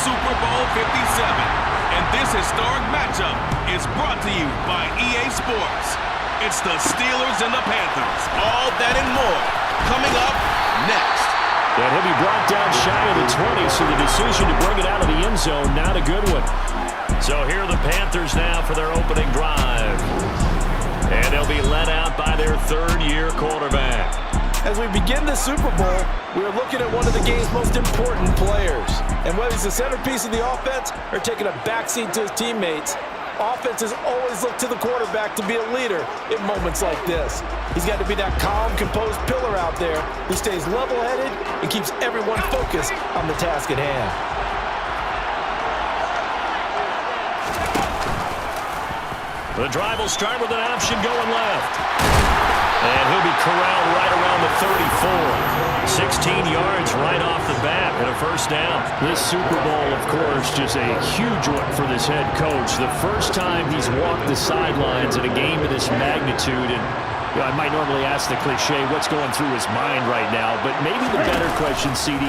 Super Bowl 57. And this historic matchup is brought to you by EA Sports. It's the Steelers and the Panthers. All that and more coming up next. And he'll be brought down shy of the 20, so the decision to bring it out of the end zone, not a good one. So here are the Panthers now for their opening drive. And they'll be led out by their third-year quarterback. As we begin the Super Bowl, we are looking at one of the game's most important players. And whether he's the centerpiece of the offense or taking a backseat to his teammates, offenses always look to the quarterback to be a leader in moments like this. He's got to be that calm, composed pillar out there who stays level-headed and keeps everyone focused on the task at hand. The drive will start with an option going left. And he'll be corralled right around the 34. 16 yards right off the bat and a first down. This Super Bowl, of course, just a huge one for this head coach. The first time he's walked the sidelines in a game of this magnitude. And I might normally ask the cliche, what's going through his mind right now? But maybe the better question, CD,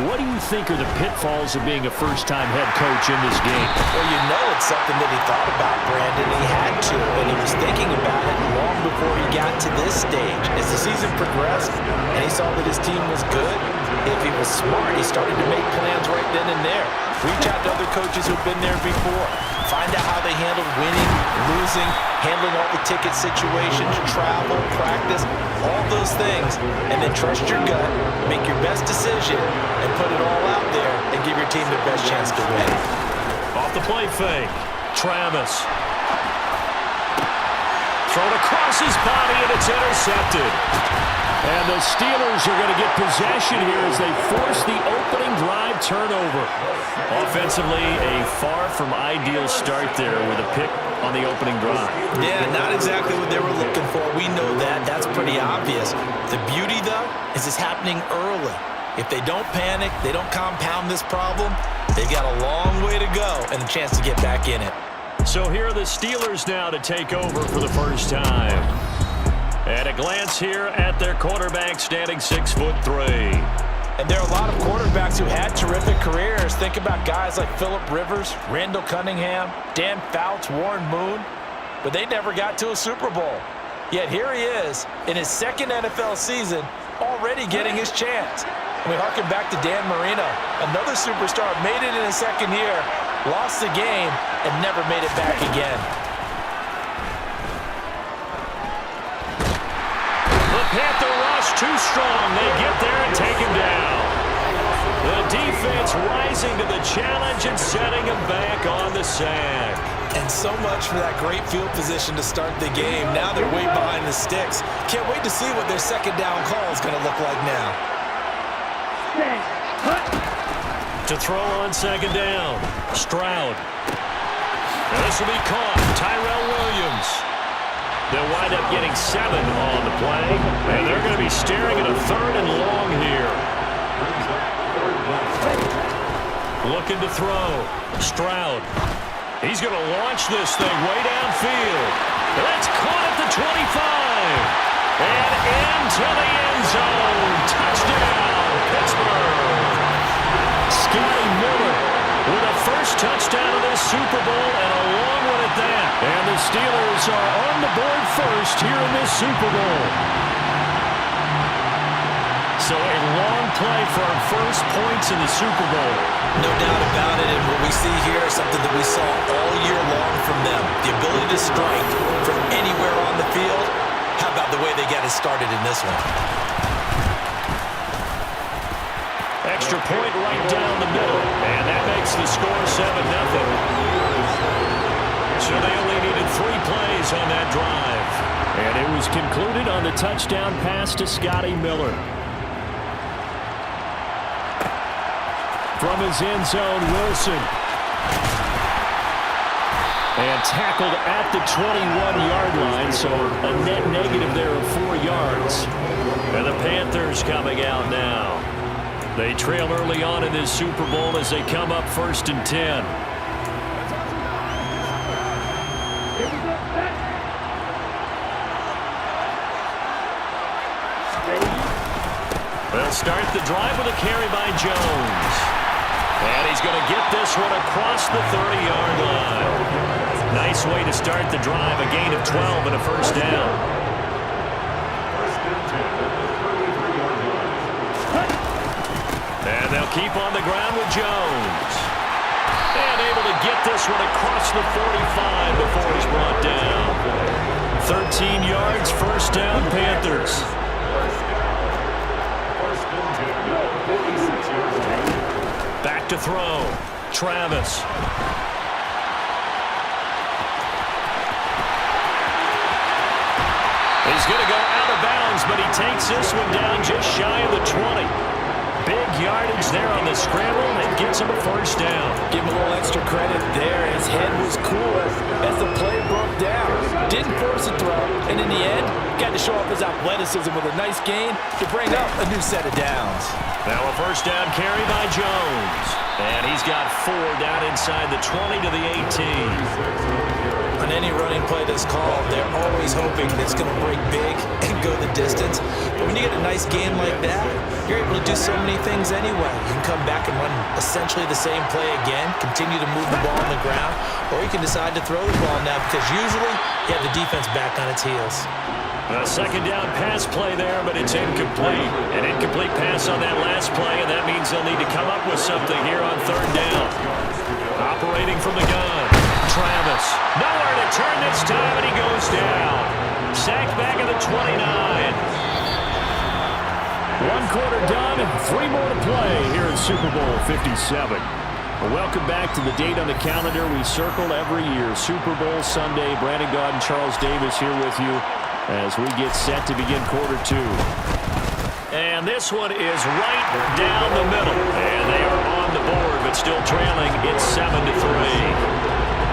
what do you think are the pitfalls of being a first-time head coach in this game? Well, you know it's something that he thought about, Brandon. He had to, and he was thinking about it long before he got to this stage. As the season progressed and he saw that his team was good, if he was smart, he started to make plans right then and there. Reach out to other coaches who've been there before. Find out how they handled winning, losing, handling all the ticket situations, travel, practice, all those things, and then trust your gut, make your best decision, and put it all out there and give your team the best chance to win. Off the play fake, Travis. Thrown across his body, and it's intercepted. And the Steelers are going to get possession here as they force the opening drive turnover. Offensively, a far from ideal start there with a pick on the opening drive. Yeah, not exactly what they were looking for. We know that. That's pretty obvious. The beauty, though, is it's happening early. If they don't panic, they don't compound this problem, they've got a long way to go and a chance to get back in it. So here are the Steelers now to take over for the first time. At a glance here at their quarterback, standing 6'3". And there are a lot of quarterbacks who had terrific careers. Think about guys like Phillip Rivers, Randall Cunningham, Dan Fouts, Warren Moon. But they never got to a Super Bowl. Yet here he is in his second NFL season, already getting his chance. And we harken back to Dan Marino, another superstar, made it in his second year, lost the game, and never made it back again. Panther rush too strong. They get there and take him down. The defense rising to the challenge and setting him back on the sack. And so much for that great field position to start the game. Now they're way behind the sticks. Can't wait to see what their second down call is going to look like now. To throw on second down, Stroud. And this will be caught. Tyrell Williams. They'll wind up getting 7 on the play, and they're going to be staring at a 3rd and long here. Looking to throw. Stroud. He's going to launch this thing way downfield. That's caught at the 25. And into the end zone. Touchdown, Pittsburgh. Scotty Miller with a first touchdown of this Super Bowl and a long one at that. And the Steelers are on the board first here in this Super Bowl. So a long play for our first points in the Super Bowl. No doubt about it, and what we see here is something that we saw all year long from them. The ability to strike from anywhere on the field. How about the way they got it started in this one? Extra point right down the middle, and that makes the score 7-0. So they only needed 3 plays on that drive. And it was concluded on the touchdown pass to Scotty Miller. From his end zone, Wilson. And tackled at the 21-yard line, so a net negative there of 4 yards. And the Panthers coming out now. They trail early on in this Super Bowl as they come up 1st and 10. They'll start the drive with a carry by Jones. And he's going to get this one across the 30-yard line. Nice way to start the drive, a gain of 12 and a first down. And they'll keep on the ground with Jones. And able to get this one across the 45 before he's brought down. 13 yards, first down, Panthers. Back to throw. Travis. He's going to go out of bounds, but he takes this one down just shy of the 20. Big yardage there on the scramble, and it gets him a first down. Give him a little extra credit there. His head was cool as the play broke down. Didn't force a throw, and in the end, got to show off his athleticism with a nice gain to bring up a new set of downs. Now a first down carry by Jones. And he's got 4 down inside the 20 to the 18. On any running play that's called, they're always hoping that it's going to break big and go the distance. But when you get a nice game like that, you're able to do so many things anyway. You can come back and run essentially the same play again, continue to move the ball on the ground, or you can decide to throw the ball now because usually you have the defense back on its heels. A second down pass play there, but it's incomplete. An incomplete pass on that last play, and that means they'll need to come up with something here on third down. Operating from the gun. Travis. Nowhere to turn this time, and he goes down. Sacked back at the 29. 1 quarter done, 3 more to play here in Super Bowl 57. Well, welcome back to the date on the calendar we circle every year. Super Bowl Sunday. Brandon Gaudin, Charles Davis here with you as we get set to begin quarter 2. And this one is right down the middle. And they are on the board, but still trailing. It's 7-3.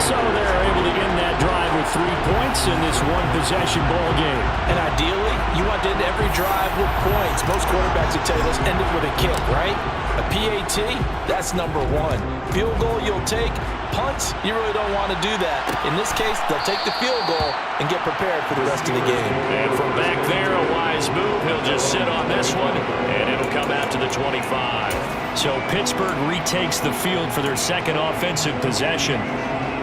So they're able to end that drive with 3 points in this one-possession ball game. And ideally, you want to end every drive with points. Most quarterbacks would tell you, let's end it with a kick, right? A PAT, that's number 1. Field goal you'll take. Punts, you really don't want to do that. In this case, they'll take the field goal and get prepared for the rest of the game. And from back there, a wise move. He'll just sit on this one, and it'll come out to the 25. So Pittsburgh retakes the field for their second offensive possession.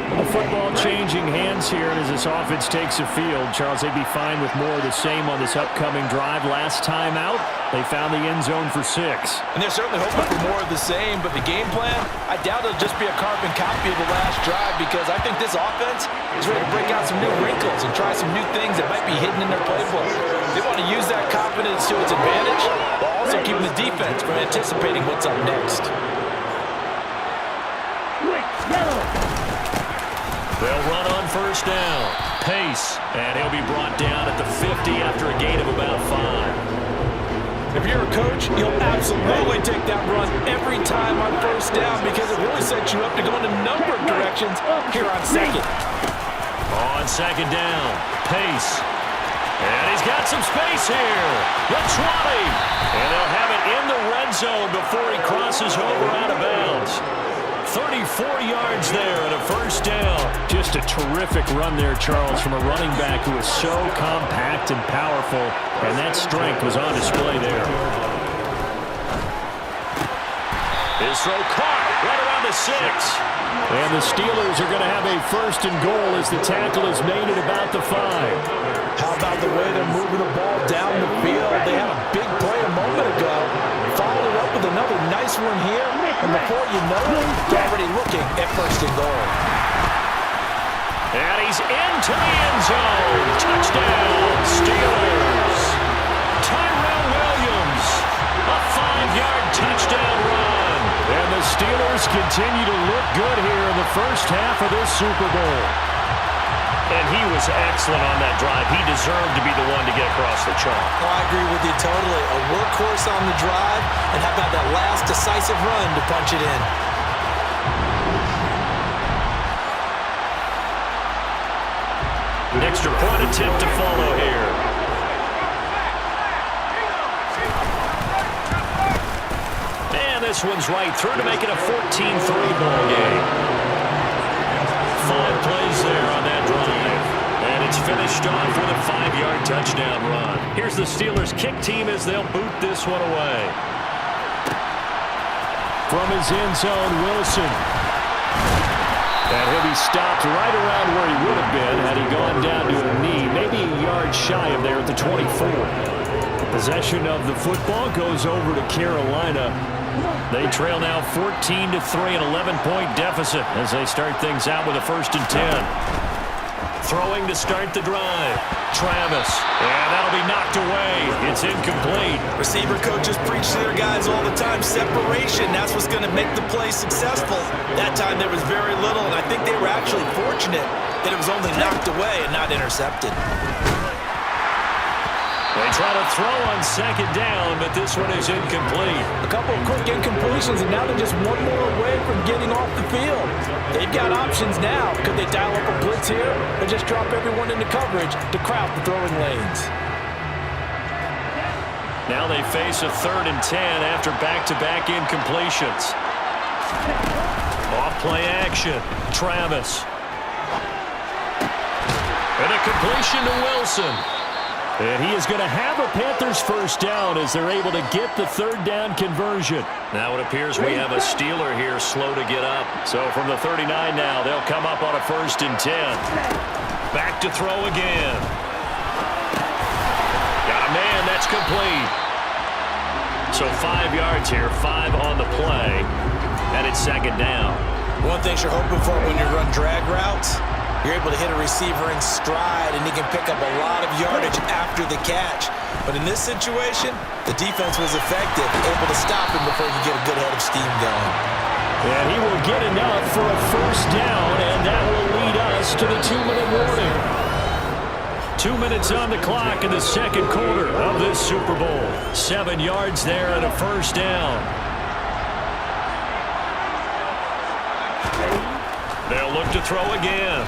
The football changing hands here, and as this offense takes the field, Charles, they'd be fine with more of the same on this upcoming drive. Last time out, they found the end zone for 6. And they're certainly hoping for more of the same, but the game plan, I doubt it'll just be a carbon copy of the last drive because I think this offense is ready to break out some new wrinkles and try some new things that might be hidden in their playbook. They want to use that confidence to its advantage while also keeping the defense from anticipating what's up next. They'll run on first down. Pace, and he'll be brought down at the 50 after a gain of about 5. If you're a coach, you'll absolutely take that run every time on first down because it really sets you up to go in a number of directions here on second. On second down, Pace. And he's got some space here. The 20. And they'll have it in the red zone before he crosses over out of bounds. 34 yards there and a first down. Just a terrific run there, Charles, from a running back who is so compact and powerful, and that strength was on display there. His throw caught right around the 6. And the Steelers are going to have a first and goal as the tackle is made at about the 5. How about the way they're moving the ball down the field? They had a big play a moment ago. Followed it up with another nice one here. And before you know it, they're already looking at first and goal. And he's into the end zone. Touchdown, Steelers. Tyrell Williams, a 5-yard touchdown run. And the Steelers continue to look good here in the first half of this Super Bowl. And he was excellent on that drive. He deserved to be the one to get across the chalk. Oh, I agree with you totally. A workhorse on the drive, and how about that last decisive run to punch it in? An extra point attempt to follow here. And this one's right through to make it a 14-3 ball game. 5 plays there on that drive. And it's finished off with a 5-yard touchdown run. Here's the Steelers kick team as they'll boot this one away. from his end zone, Wilson. And he'll be stopped right around where he would have been had he gone down to a knee, maybe a yard shy of there at the 24. Possession of the football goes over to Carolina. They trail now 14-3, an 11-point deficit as they start things out with a 1st and 10. Throwing to start the drive. Travis. And that'll be knocked away. It's incomplete. Receiver coaches preach to their guys all the time. Separation, that's what's going to make the play successful. That time there was very little, and I think they were actually fortunate that it was only knocked away and not intercepted. They try to throw on 2nd down, but this one is incomplete. A couple of quick incompletions, and now they're just one more away from getting off the field. They've got options now. Could they dial up a blitz here or just drop everyone into coverage to crowd the throwing lanes? Now they face a 3rd and 10 after back-to-back incompletions. Off-play action. Travis. And a completion to Wilson. And he is going to have a Panthers 1st down as they're able to get the 3rd down conversion. Now it appears we have a Steeler here slow to get up. So from the 39 now, they'll come up on a 1st and 10. Back to throw again. Got a man, that's complete. So 5 yards here, 5 on the play. And it's 2nd down. One thing you're hoping for when you run drag routes, you're able to hit a receiver in stride, and he can pick up a lot of yardage after the catch. But in this situation, the defense was effective, able to stop him before he get a good head of steam going. And he will get enough for a 1st down, and that will lead us to the 2-minute warning. 2 minutes on the clock in the 2nd quarter of this Super Bowl. 7 yards there and a 1st down. They'll look to throw again.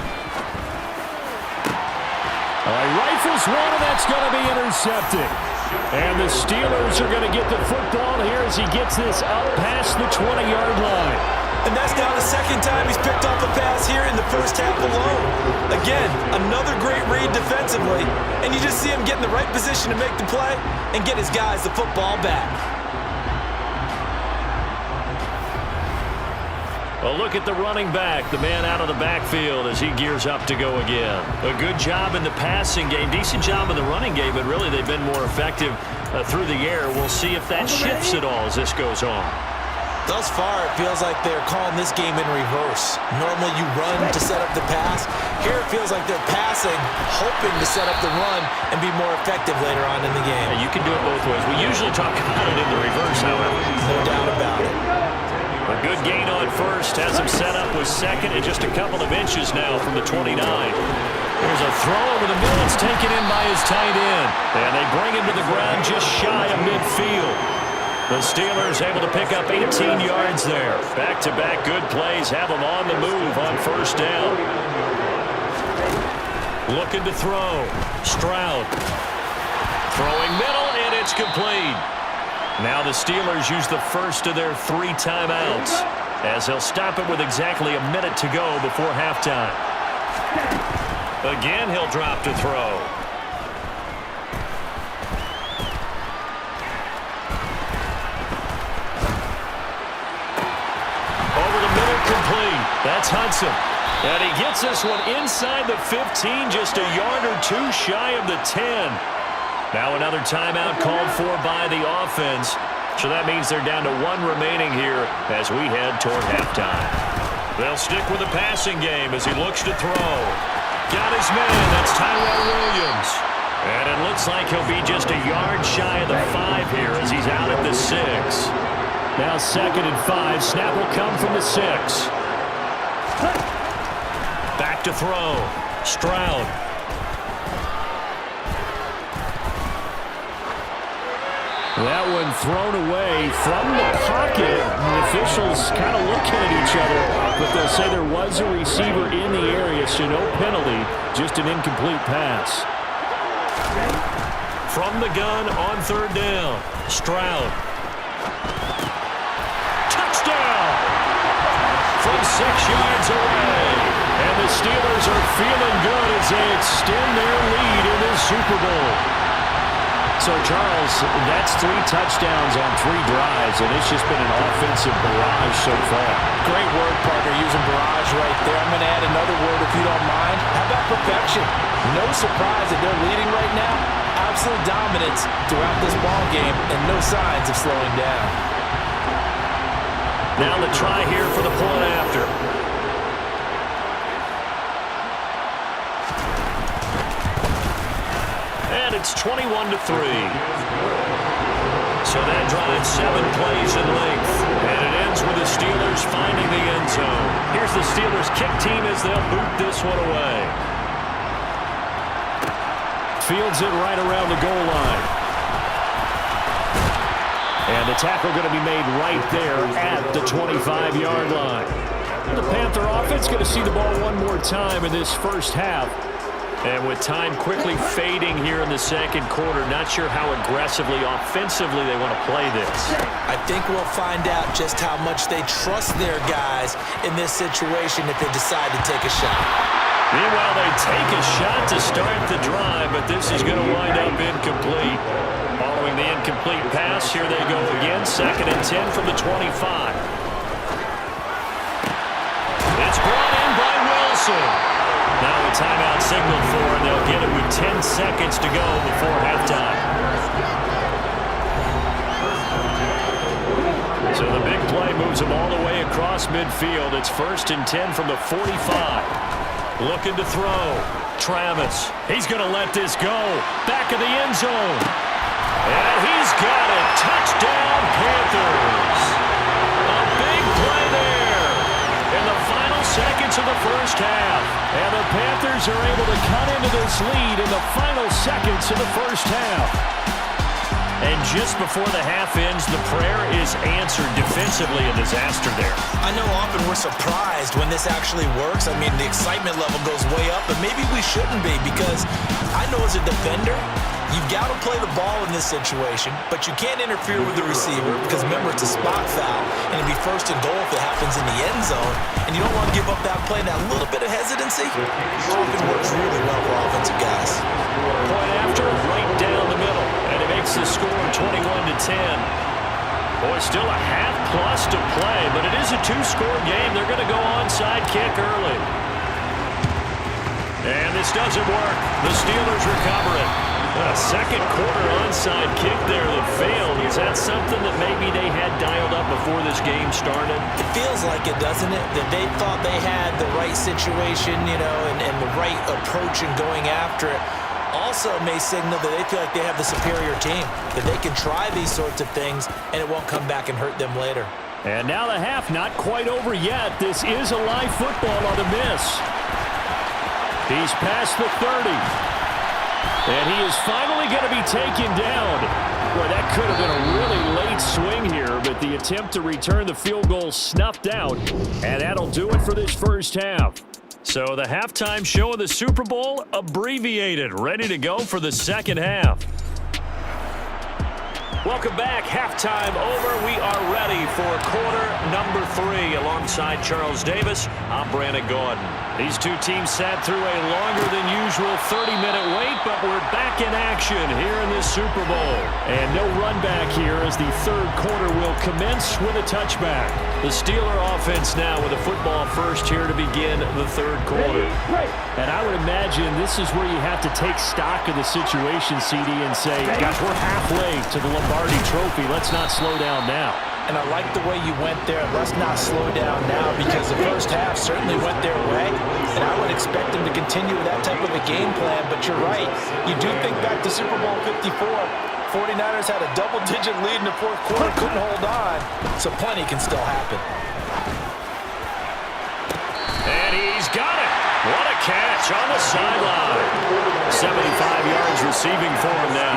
Rifles one, and that's going to be intercepted. And the Steelers are going to get the football here as he gets this up past the 20-yard line. And that's now the 2nd time he's picked up a pass here in the 1st half alone. Again, another great read defensively, and you just see him get in the right position to make the play and get his guys the football back. A look at the running back, the man out of the backfield as he gears up to go again. A good job in the passing game, decent job in the running game, but really they've been more effective through the air. We'll see if that shifts at all as this goes on. Thus far, it feels like they're calling this game in reverse. Normally you run to set up the pass. Here it feels like they're passing, hoping to set up the run and be more effective later on in the game. Yeah, you can do it both ways. We usually talk about it in the reverse, however. No doubt about it. A good gain on 1st, has him set up with 2nd and just a couple of inches now from the 29. There's a throw over the middle. It's taken in by his tight end. And they bring him to the ground just shy of midfield. The Steelers able to pick up 18 yards there. Back-to-back good plays have them on the move on 1st down. Looking to throw. Stroud. Throwing middle, and it's complete. Now the Steelers use the 1st of their 3 timeouts as they'll stop it with exactly a minute to go before halftime. Again, he'll drop to throw. Over the middle, complete. That's Hudson. And he gets this one inside the 15, just a yard or 2 shy of the 10. Now another timeout called for by the offense. So that means they're down to 1 remaining here as we head toward halftime. They'll stick with the passing game as he looks to throw. Got his man. That's Tyrell Williams. And it looks like he'll be just a yard shy of the 5 here as he's out at the 6. Now 2nd and 5. Snap will come from the 6. Back to throw. Stroud. That one thrown away from the pocket. The officials kind of looking at each other, but they'll say there was a receiver in the area, so no penalty, just an incomplete pass. From the gun on 3rd down, Stroud. Touchdown! From 6 yards away. And the Steelers are feeling good as they extend their lead in this Super Bowl. So, Charles, that's 3 touchdowns on 3 drives, and it's just been an offensive barrage so far. Great word, partner, using barrage right there. I'm going to add another word if you don't mind. How about perfection? No surprise that they're leading right now. Absolute dominance throughout this ball game and no signs of slowing down. Now the try here for the point after. And it's 21-3. So that drives 7 plays in length. And it ends with the Steelers finding the end zone. Here's the Steelers kick team as they'll boot this one away. Fields it right around the goal line. And the tackle going to be made right there at the 25-yard line. The Panther offense going to see the ball one more time in this first half. And with time quickly fading here in the second quarter, not sure how aggressively, offensively they want to play this. I think we'll find out just how much they trust their guys in this situation if they decide to take a shot. Meanwhile, they take a shot to start the drive, but this is going to wind up incomplete. Following the incomplete pass, here they go again, 2nd and 10 from the 25. It's brought in by Wilson. Now a timeout signaled for, and they'll get it with 10 seconds to go before halftime. So the big play moves them all the way across midfield. It's 1st and 10 from the 45. Looking to throw. Travis. He's going to let this go. Back of the end zone. And he's got it. Touchdown, Panthers. A big play there in the final seconds of the first half. And the Panthers are able to cut into this lead in the final seconds of the first half. And just before the half ends, the prayer is answered defensively. A disaster there. I know often we're surprised when this actually works. I mean, the excitement level goes way up, but maybe we shouldn't be, because I know as a defender, you've got to play the ball in this situation, but you can't interfere with the receiver because, remember, it's a spot foul, and it'd be 1st and goal if it happens in the end zone, and you don't want to give up that play. That little bit of hesitancy often works really well for offensive guys. Point after, right down the middle, and it makes the score 21-10. Boy, still a half plus to play, but it is a 2-score game. They're going to go onside kick early. And this doesn't work. The Steelers recover it. A second quarter onside kick there that failed. Is that something that maybe they had dialed up before this game started? It feels like it, doesn't it? That they thought they had the right situation, you know, and the right approach in going after it. Also may signal that they feel like they have the superior team, that they can try these sorts of things and it won't come back and hurt them later. And now the half not quite over yet. This is a live football on the miss. He's past the 30. And he is finally going to be taken down. Boy, that could have been a really late swing here, but the attempt to return the field goal snuffed out. And that'll do it for this first half. So the halftime show of the Super Bowl abbreviated, ready to go for the second half. Welcome back. Halftime over. We are ready for quarter number 3. Alongside Charles Davis, I'm Brandon Gordon. These two teams sat through a longer than usual 30-minute wait, but we're back in action here in this Super Bowl. And no run back here as the third quarter will commence with a touchback. The Steeler offense now with a football first here to begin the third quarter. And I would imagine this is where you have to take stock of the situation, CD, and say, gosh, we're halfway to the Lombardi Trophy. Let's not slow down now. And I like the way you went there. Let's not slow down now, because the first half certainly went their way. And I would expect them to continue with that type of a game plan. But you're right. You do think back to Super Bowl 54. 49ers had a double-digit lead in the fourth quarter, couldn't hold on. So plenty can still happen. And he's got it. What a catch on the sideline. 75 yards receiving for him now.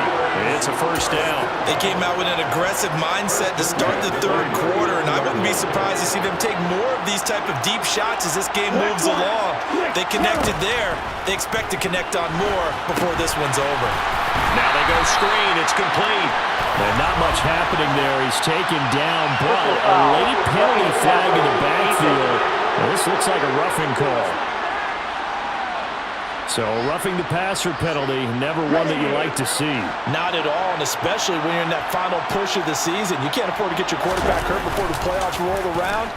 It's a first down. They came out with an aggressive mindset to start the third quarter, and I wouldn't be surprised to see them take more of these type of deep shots as this game moves along. They connected there. They expect to connect on more before this one's over. Now they go screen. It's complete. And not much happening there. He's taken down, but a late penalty flag in the backfield. Well, this looks like a roughing call. So roughing the passer penalty, never one that you like to see. Not at all, and especially when you're in that final push of the season. You can't afford to get your quarterback hurt before the playoffs roll around,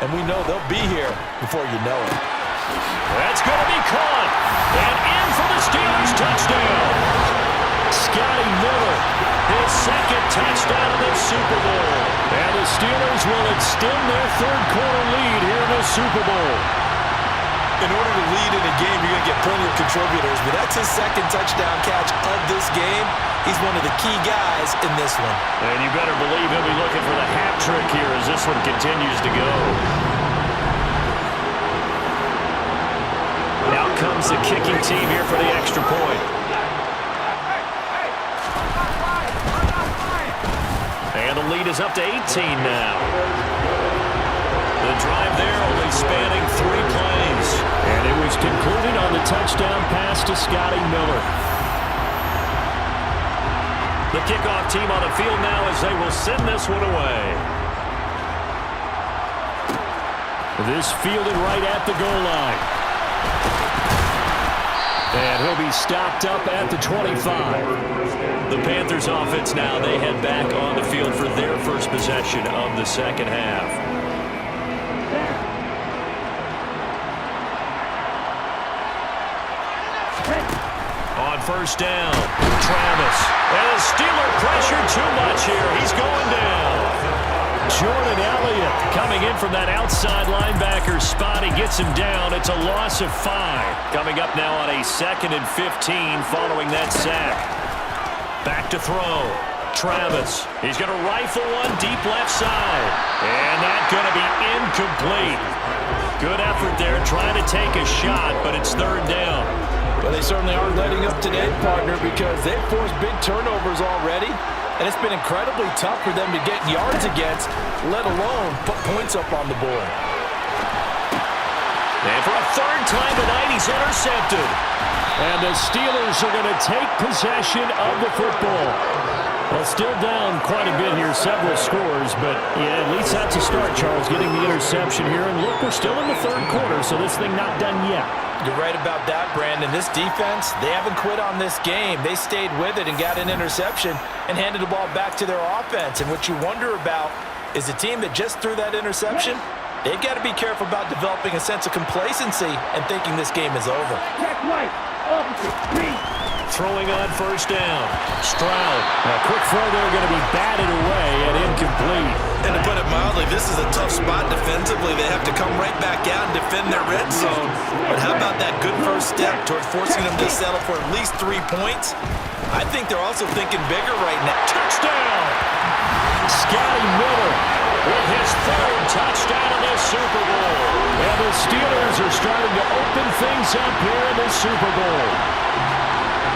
and we know they'll be here before you know it. That's going to be caught, and in for the Steelers touchdown. Scotty Miller, his second touchdown of the Super Bowl. And the Steelers will extend their third-quarter lead here in the Super Bowl. In order to lead in a game, you're going to get plenty of contributors, but that's his second touchdown catch of this game. He's one of the key guys in this one. And you better believe he'll be looking for the hat trick here as this one continues to go. Out comes the kicking team here for the extra point. And the lead is up to 18 now. The drive there only spanning 3 plays. And it was concluded on the touchdown pass to Scotty Miller. The kickoff team on the field now as they will send this one away. This fielded right at the goal line. And he'll be stopped up at the 25. The Panthers offense now, they head back on the field for their first possession of the second half. On first down, Travis. And the Steeler pressure too much here. He's going down. Jordan Elliott coming in from that outside linebacker spot. He gets him down. It's a loss of 5. Coming up now on a 2nd and 15 following that sack. Back to throw. Travis. He's going to rifle one deep left side. And that's going to be incomplete. Good effort there trying to take a shot, but it's 3rd down. Well, they certainly aren't letting up today, partner, because they've forced big turnovers already, and it's been incredibly tough for them to get yards against, let alone put points up on the board. And for a 3rd time tonight, he's intercepted. And the Steelers are going to take possession of the football. Well, still down quite a bit here, several scores, but yeah, at least that's a start, Charles, getting the interception here. And look, we're still in the 3rd quarter, so this thing not done yet. You're right about that, Brandon. This defense, they haven't quit on this game. They stayed with it and got an interception and handed the ball back to their offense. And what you wonder about is a team that just threw that interception, they've got to be careful about developing a sense of complacency and thinking this game is over. Throwing on first down. Stroud. A quick throw there going to be batted away and incomplete. And to put it mildly, this is a tough spot defensively. They have to come right back out and defend their red zone. But how about that good first step towards forcing them to settle for at least 3 points? I think they're also thinking bigger right now. Touchdown! Scotty Miller with his 3rd touchdown of the Super Bowl. And the Steelers are starting to open things up here in the Super Bowl.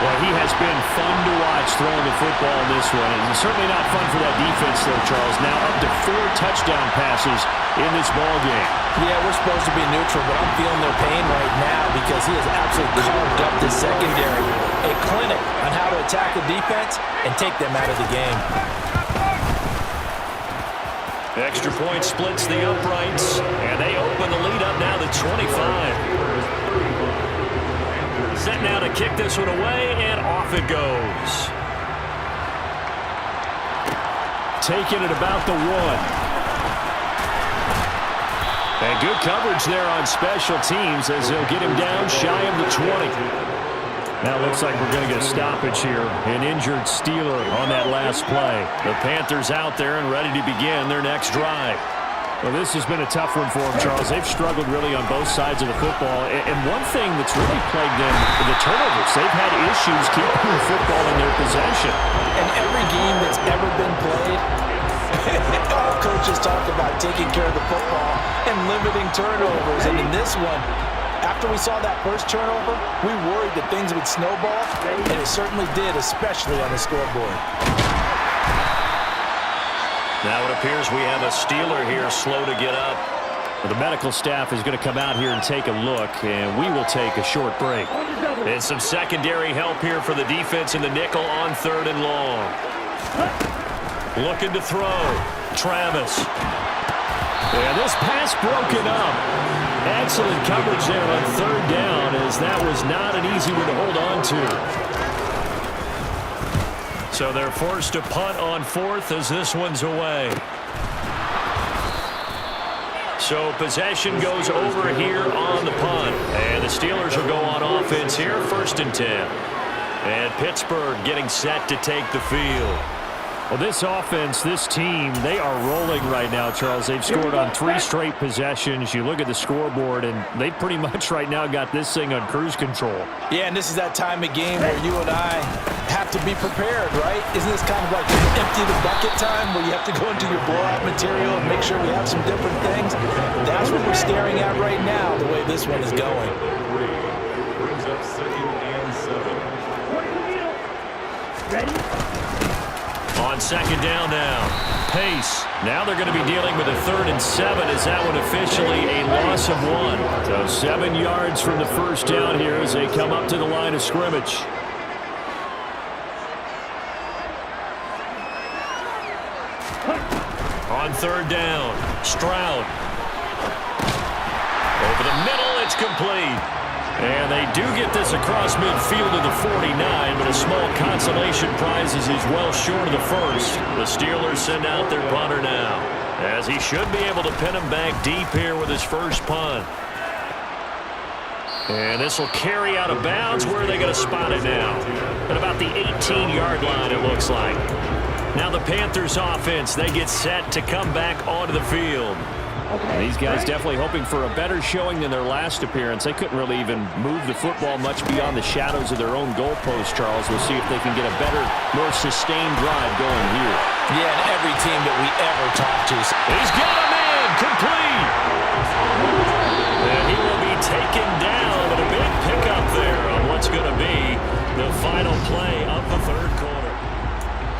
Well, he has been fun to watch throwing the football in this one. And certainly not fun for that defense, though, Charles. Now up to 4 touchdown passes in this ball game. Yeah, we're supposed to be neutral, but I'm feeling their pain right now because he has absolutely carved up the secondary. A clinic on how to attack the defense and take them out of the game. Extra point splits the uprights, and they open the lead up now to 25. Set now to kick this one away, and off it goes. Taking it about the 1. And good coverage there on special teams as they'll get him down shy of the 20. Now it looks like we're going to get a stoppage here. An injured Steeler on that last play. The Panthers out there and ready to begin their next drive. Well, this has been a tough one for them, Charles. They've struggled really on both sides of the football. And one thing that's really plagued them, the turnovers. They've had issues keeping the football in their possession. And every game that's ever been played, all coaches talk about taking care of the football and limiting turnovers. And in this one, after we saw that first turnover, we worried that things would snowball, and it certainly did, especially on the scoreboard. Now it appears we have a Steeler here slow to get up. Well, the medical staff is going to come out here and take a look, and we will take a short break. And some secondary help here for the defense in the nickel on 3rd and long. Looking to throw. Travis. Yeah, this pass broken up. Excellent coverage there on third down, as that was not an easy one to hold on to. So they're forced to punt on fourth as this one's away. So possession goes over here on the punt. And the Steelers will go on offense here, 1st and 10. And Pittsburgh getting set to take the field. Well, this offense, this team, they are rolling right now, Charles. They've scored on 3 straight possessions. You look at the scoreboard, and they pretty much right now got this thing on cruise control. Yeah, and this is that time of game where you and I have to be prepared, right? Isn't this kind of like empty the bucket time where you have to go into your blowout material and make sure we have some different things? That's what we're staring at right now, the way this one is going. Brings up 2nd and 7. Ready? On 2nd down now. Pace. Now they're going to be dealing with a 3rd and 7. Is that one officially a loss of 1? So 7 yards from the 1st down here as they come up to the line of scrimmage. On 3rd down, Stroud. Over the middle, it's complete. And they do get this across midfield to the 49, but a small consolation prize is he's well short of the 1st. The Steelers send out their punter now, as he should be able to pin him back deep here with his first punt. And this will carry out of bounds. Where are they going to spot it now? At about the 18-yard line, it looks like. Now the Panthers offense, they get set to come back onto the field. These guys definitely hoping for a better showing than their last appearance. They couldn't really even move the football much beyond the shadows of their own goalpost, Charles. We'll see if they can get a better, more sustained drive going here. Yeah, and every team that we ever talk to. He's got a man, complete. And he will be taken down, but a big pickup there on what's going to be the final play of the 3rd quarter.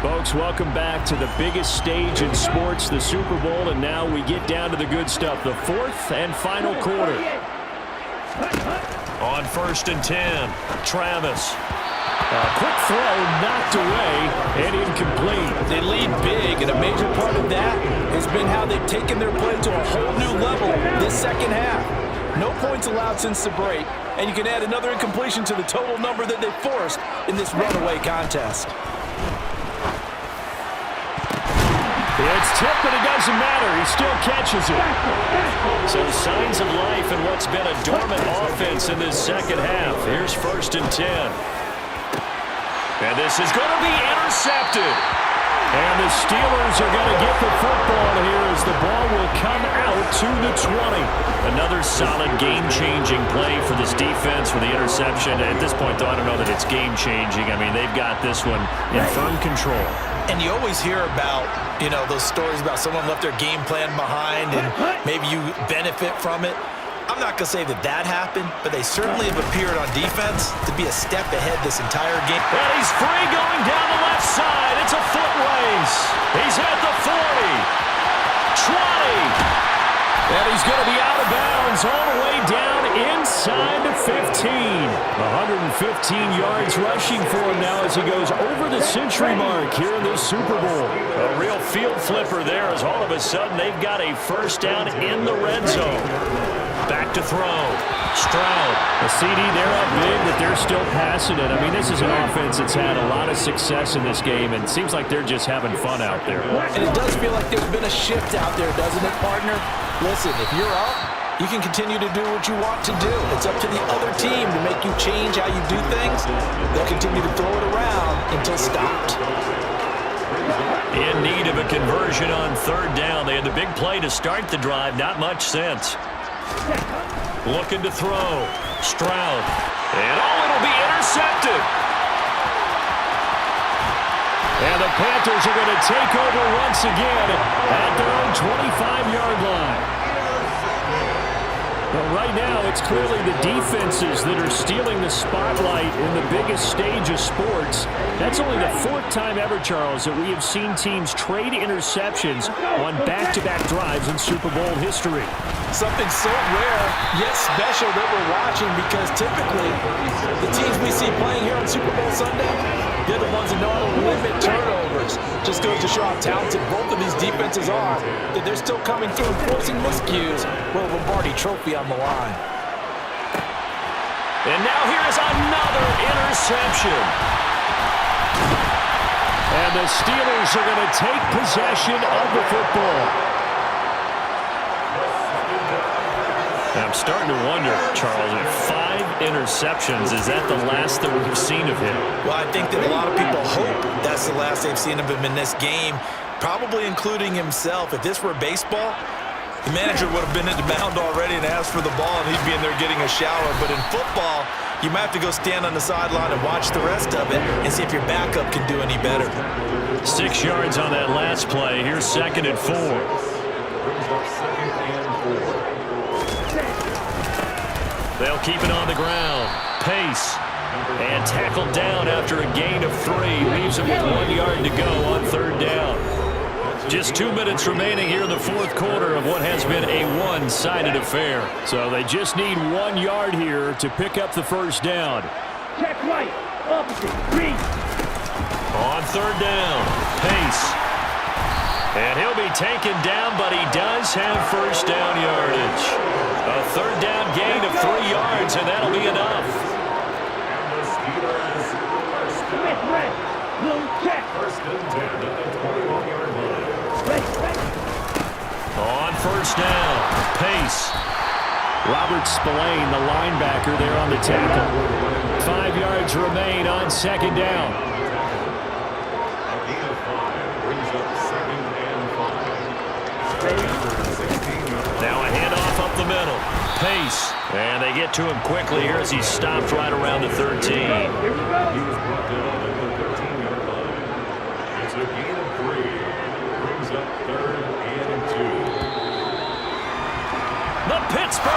Folks, welcome back to the biggest stage in sports, the Super Bowl, and now we get down to the good stuff, the 4th and final quarter. On 1st and 10, Travis. A quick throw knocked away and incomplete. They lead big, and a major part of that has been how they've taken their play to a whole new level this second half. No points allowed since the break, and you can add another incompletion to the total number that they forced in this runaway contest. It's tipped, but it doesn't matter. He still catches it. So signs of life in what's been a dormant offense in this second half. Here's 1st and 10. And this is going to be intercepted. And the Steelers are going to get the football here as the ball will come out to the 20. Another solid game-changing play for this defense with the interception. At this point, though, I don't know that it's game-changing. I mean, they've got this one in firm control. And you always hear about, you know, those stories about someone left their game plan behind and maybe you benefit from it. I'm not going to say that that happened, but they certainly have appeared on defense to be a step ahead this entire game. And he's free going down the left side. It's a foot race. He's at the 40, 20. And he's going to be out of bounds all the way down inside the 15. 115 yards rushing for him now as he goes over the century mark here in this Super Bowl. A real field flipper there as all of a sudden they've got a 1st down in the red zone. Back to throw. Stroud. A CD, they're up big, but they're still passing it. I mean, this is an offense that's had a lot of success in this game, and it seems like they're just having fun out there. And it does feel like there's been a shift out there, doesn't it, partner? Listen, if you're up, you can continue to do what you want to do. It's up to the other team to make you change how you do things. They'll continue to throw it around until stopped. In need of a conversion on 3rd down. They had the big play to start the drive. Not much sense. Looking to throw. Stroud. And it'll be intercepted. And the Panthers are going to take over once again at their own 25-yard line. But right now, it's clearly the defenses that are stealing the spotlight in the biggest stage of sports. That's only the 4th time ever, Charles, that we have seen teams trade interceptions on back-to-back drives in Super Bowl history. Something so rare, yet special that we're watching, because typically the teams we see playing here on Super Bowl Sunday, they're the ones that know how to limit turnovers. Just goes to show how talented both of these defenses are, that they're still coming through and forcing miscues with a Lombardi trophy on down the line. And now here is another interception. And the Steelers are going to take possession of the football. I'm starting to wonder, Charles, if 5 interceptions, is that the last that we've seen of him? Well, I think that a lot of people hope that's the last they've seen of him in this game, probably including himself. If this were baseball, the manager would have been in the mound already and asked for the ball, and he'd be in there getting a shower. But in football, you might have to go stand on the sideline and watch the rest of it and see if your backup can do any better. 6 yards on that last play. Here's 2nd and 4. They'll keep it on the ground. Pace. And tackled down after a gain of 3. Leaves him with 1 yard to go on 3rd down. Just 2 minutes remaining here in the 4th quarter of what has been a one-sided affair. So they just need 1 yard here to pick up the first down. Check right. Opposite. Read. On 3rd down. Pace. And he'll be taken down, but he does have first down yardage. A 3rd down gain of 3 yards, and that'll be enough. Smith, red. Blue, check. On 1st down. Pace. Robert Spillane, the linebacker, there on the tackle. 5 yards remain on 2nd down. Now a handoff up the middle. Pace. And they get to him quickly here as he's stopped right around the 13. He was brought down at the 13-yard line. It's a gain of 3. Brings up 3rd and 2. The Pittsburgh